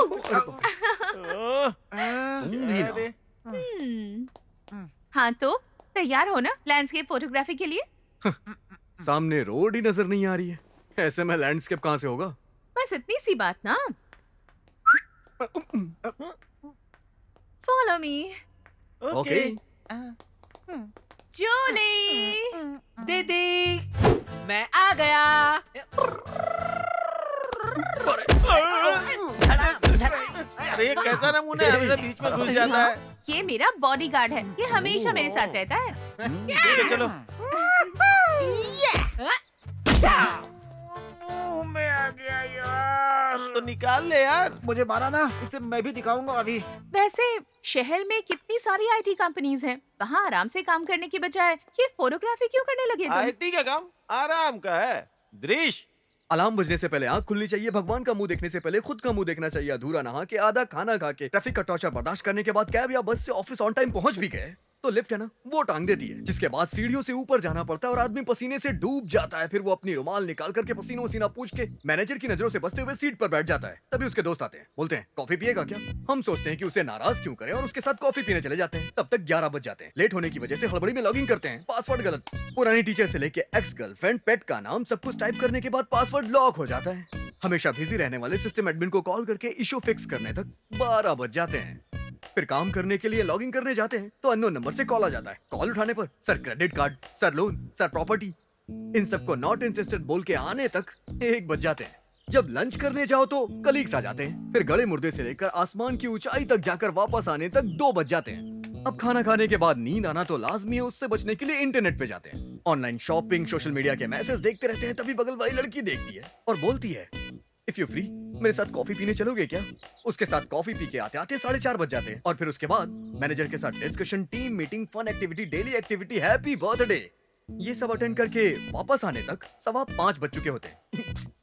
तुम भी ना। हाँ तो तैयार हो ना लैंडस्केप फोटोग्राफी के लिए? सामने रोड ही नजर नहीं आ रही है, ऐसे में लैंडस्केप कहाँ से होगा? बस इतनी सी बात ना। Follow me. ओके। जूली, दीदी मैं आ गया। अरे ये कैसा नमूना है, हमेशा बीच में घुस जाता है। ये मेरा बॉडीगार्ड है, ये हमेशा मेरे साथ रहता है। ठीक है चलो। मुंह में आ गया यार, तो निकाल ले यार। मुझे मारा ना, इसे मैं भी दिखाऊंगा अभी। वैसे शहर में कितनी सारी आईटी कंपनीज हैं, वहाँ आराम से काम करने की बजाय ये फोटोग्राफी क्यों करने लगे तुम? आईटी का काम आराम का है। दृश्य अलार्म बजने से पहले आंख खुलनी चाहिए, भगवान का मुंह देखने से पहले खुद का मुंह देखना चाहिए, अधूरा नहा के, आधा खाना खा के, ट्रैफिक का टॉर्चर बर्दाश्त करने के बाद कैब या बस से ऑफिस ऑन टाइम पहुंच भी गए तो लिफ्ट है ना वो टांग देती है, जिसके बाद सीढ़ियों से ऊपर जाना पड़ता है और आदमी पसीने से डूब जाता है। फिर वो अपनी रुमाल निकाल करके पसीनो पसीना पूछ के मैनेजर की नजरों से बचते हुए सीट पर बैठ जाता है। तभी उसके दोस्त आते हैं, बोलते हैं कॉफी पिएगा क्या? हम सोचते हैं कि उसे नाराज क्यों करें और उसके साथ कॉफी पीने चले जाते हैं। तब तक 11 बज जाते हैं। लेट होने की वजह से हड़बड़ी में लॉगिन करते हैं, पासवर्ड गलत। पुरानी टीचर से लेके एक्स गर्लफ्रेंड, पेट का नाम, सब कुछ टाइप करने के बाद पासवर्ड लॉक हो जाता है। हमेशा बिजी रहने वाले सिस्टम एडमिन को कॉल करके इशू फिक्स करने तक 12 बज जाते हैं। फिर काम करने के लिए लॉगिन करने जाते हैं तो अननोन नंबर से कॉल आ जाता है। कॉल उठाने पर sir credit card, sir loan, sir property, इन सबको नॉट इंटरेस्टेड बोल के आने तक 1 बज जाते हैं। जब लंच करने जाओ तो कलीग्स आ जाते हैं। फिर गले मुर्दे से लेकर आसमान की ऊंचाई तक जाकर वापस आने तक 2 बज जाते हैं। अब खाना खाने के बाद नींद आना तो लाजमी है, उससे बचने के लिए इंटरनेट पे जाते हैं। ऑनलाइन शॉपिंग, सोशल मीडिया के मैसेज देखते रहते हैं। तभी बगल वाली लड़की देखती है और बोलती है इफ यू फ्री मेरे साथ कॉफी पीने चलोगे क्या? उसके साथ कॉफी पी के आते आते 4:30 बज जाते हैं। और फिर उसके बाद मैनेजर के साथ discussion, team meeting, fun activity, daily activity, happy birthday, ये सब अटेंड करके वापस आने तक 5:15 बज चुके होते हैं।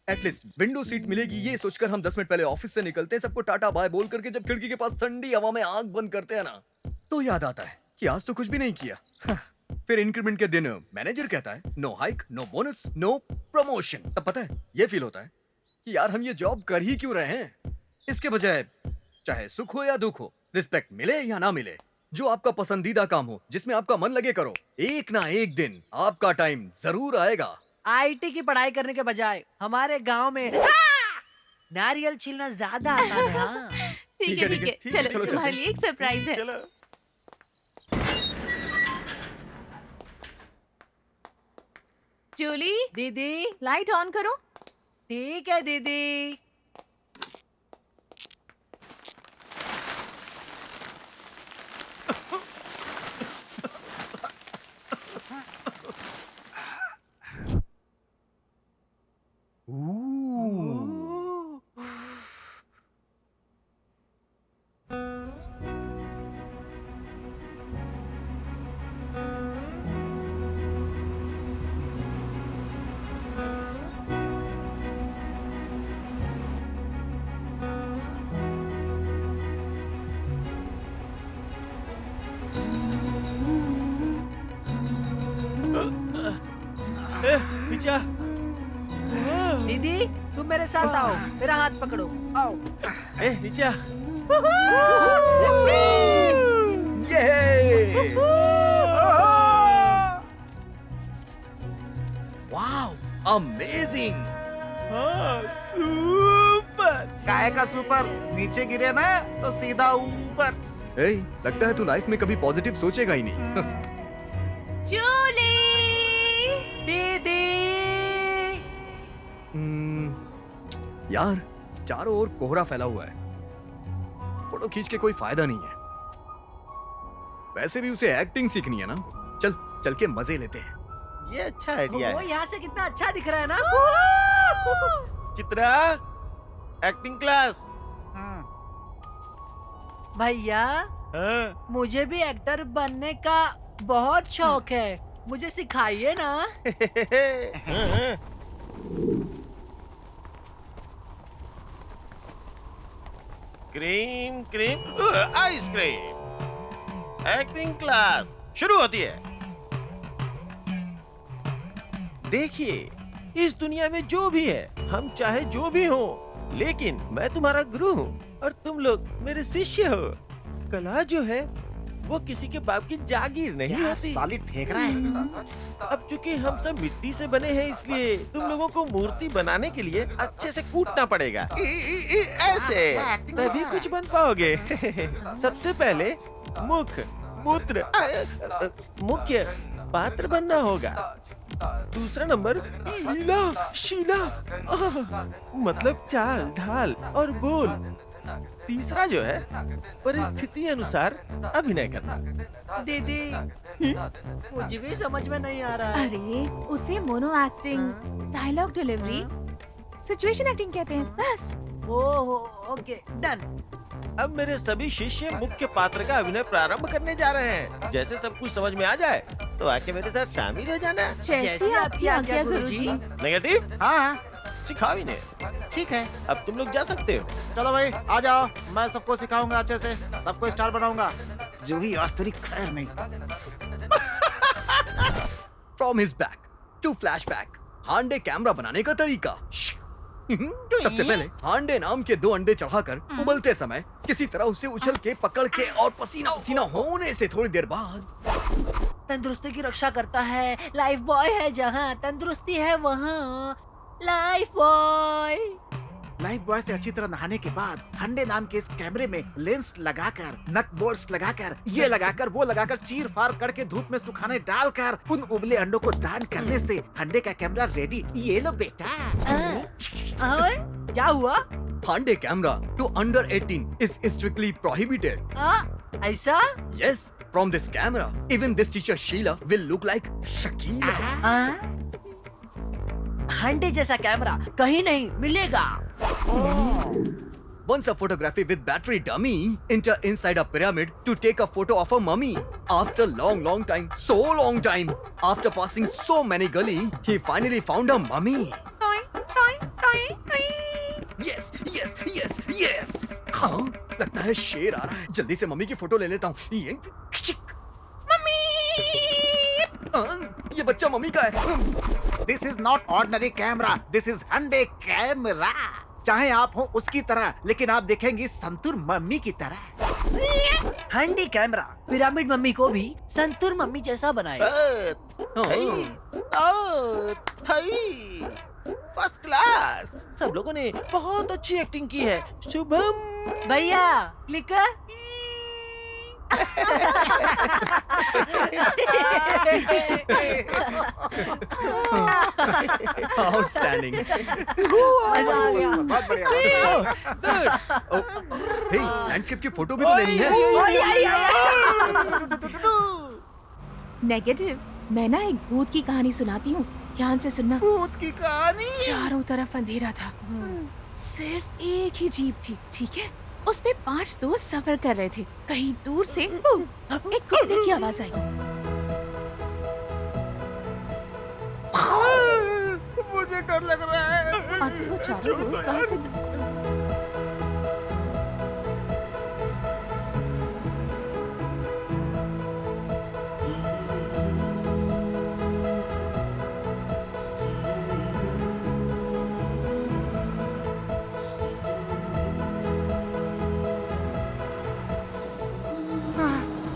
एटलीस्ट विंडो सीट मिलेगी ये सोचकर हम 10 मिनट पहले ऑफिस से निकलते हैं। सबको टाटा बाय बोल करके जब खिड़की के पास ठंडी हवा में आंख बंद करते हैं ना तो याद आता है कि आज तो कुछ भी नहीं किया। फिर इंक्रीमेंट के दिन मैनेजर कहता है no hike, no bonus, no promotion. तब पता है ये फील होता है कि यार हम ये जॉब कर ही क्यों रहे हैं। इसके बजाय चाहे सुख हो या दुख हो, रिस्पेक्ट मिले या ना मिले, जो आपका पसंदीदा काम हो, जिसमें आपका मन लगे करो, एक ना एक दिन आपका टाइम जरूर आएगा। आईटी की पढ़ाई करने के बजाय हमारे गांव में नारियल छीलना ज्यादा आसान है। हाँ। ठीक है ठीक है, चलो तुम्हारे लिए एक सरप्राइज है। चलो। जूली, दीदी लाइट ऑन करो। ठीक है दीदी। पीछा। दीदी तुम मेरे साथ आओ, मेरा हाथ पकड़ो, आओ। नीचे। Wow, amazing. सुपर। काय का सुपर? नीचे गिरे ना तो सीधा ऊपर। लगता है तू लाइफ में कभी पॉजिटिव सोचेगा ही नहीं। जूली, दीदी यार चारों ओर कोहरा फैला हुआ है, फोटो खींच के कोई फायदा नहीं है। वैसे भी उसे एक्टिंग सीखनी है ना, चल चल के मजे लेते हैं। ये अच्छा आइडिया वो है। यहाँ से कितना अच्छा दिख रहा है ना। Chitra, acting class. भैया हाँ। मुझे भी एक्टर बनने का बहुत शौक है, मुझे सिखाइए ना। Cream cream ice cream, acting class शुरू होती है। देखिए, इस दुनिया में जो भी है, हम चाहे जो भी हो, लेकिन मैं तुम्हारा गुरु हूँ और तुम लोग मेरे शिष्य हो। कला जो है वो किसी के बाप की जागीर नहीं क्या होती। सॉलिड फेंक रहा है। अब चूंकि हम सब मिट्टी से बने हैं, इसलिए तुम लोगों को मूर्ति बनाने के लिए अच्छे से कूटना पड़ेगा। ऐसे तभी कुछ बन पाओगे। सबसे पहले मुख, मूत्र, मुख्य पात्र बनना होगा। दूसरा नंबर लीला, शीला, मतलब चाल ढाल और बोल। तीसरा जो है परिस्थिति अनुसार अभिनय करना। दीदी मुझे भी समझ में नहीं आ रहा है। अरे उसे mono acting, dialogue delivery, situation acting कहते हैं बस। ओहो ओके डन। अब मेरे सभी शिष्य मुख्य पात्र का अभिनय प्रारंभ करने जा रहे हैं। जैसे सब कुछ समझ में आ जाए तो आके मेरे साथ शामिल हो जाना। जैसी आपकी आज्ञा गुरुजी। नेगेटिव हाँ सिखाओ इन्हें। ठीक है, अब तुम लोग जा सकते हो। चलो भाई आ जाओ, मैं सबको सिखाऊंगा अच्छे से, सबको स्टार बनाऊंगा। जूही आज तेरी खैर नहीं। From his back to flashback, handy camera बनाने का तरीका। सबसे पहले हांडे नाम के 2 अंडे चढ़ाकर उबलते समय किसी तरह उसे उछल के पकड़ के और पसीना पसीना होने से थोड़ी देर बाद तंदुरुस्ती की रक्षा करता है, लाइफ बॉय है जहाँ तंदुरुस्ती है वहाँ लाइफ बॉय। लाइफ बॉय से अच्छी तरह नहाने के बाद हंडे नाम के इस कैमरे में लेंस लगाकर, नट बोल्ट्स लगाकर, ये लगाकर वो लगाकर, चीर फाड़ करके धूप में सुखाने डालकर उन उबले अंडों को दान करने से हंडे का कैमरा रेडी। ये लो बेटा। क्या हुआ? Handy camera to under 18 is strictly prohibited. ऐसा? Yes, from this camera, even this teacher Sheila will look like Shakila. हंडे जैसा कैमरा कहीं नहीं मिलेगा। Once a photography with battery dummy enter inside a pyramid to take a photo of a mummy. After long time, so long time, after passing so many gully, he finally found a mummy. Yes. हाँ, लगता है शेर आ रहा है। जल्दी से mummy की photo ले लेता हूँ। ये मम्मी, ये बच्चा मम्मी का है। This is not ordinary camera, this is Hande camera. चाहे आप हो उसकी तरह, लेकिन आप दिखेंगी संतूर मम्मी की तरह। हंडी कैमरा पिरामिड मम्मी को भी संतूर मम्मी जैसा बनाएगा। First class. सब लोगों ने बहुत अच्छी एक्टिंग की है। शुभम भैया क्लिकर। Outstanding. मजा आ गया। बहुत बढ़िया। हे, लैंडस्केप की फोटो भी तो लेनी है। नेगेटिव, मैं ना एक भूत की कहानी सुनाती हूँ, ध्यान से सुनना। भूत की कहानी। चारों तरफ अंधेरा था, सिर्फ एक ही जीप थी, ठीक है? उसमें 5 दोस्त सफर कर रहे थे। कहीं दूर से एक कुत्ते की आवाज आई। मुझे डर लग रहा है। और फिर वो चारों दोस्त वहाँ से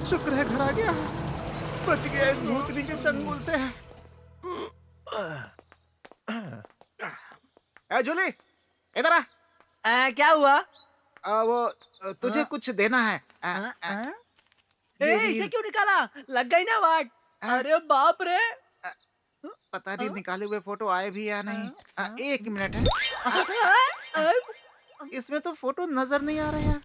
शुक्र है घर आ गया, बच गया इस भूतनी के चंगुल से। ए जूली, इधर आ। क्या हुआ? वो तुझे कुछ देना है। इसे क्यों निकाला? लग गई ना वाट। अरे बाप रे। पता नहीं निकाले हुए फोटो आए भी या नहीं। 1 मिनट है, इसमें तो फोटो नजर नहीं आ रहा है।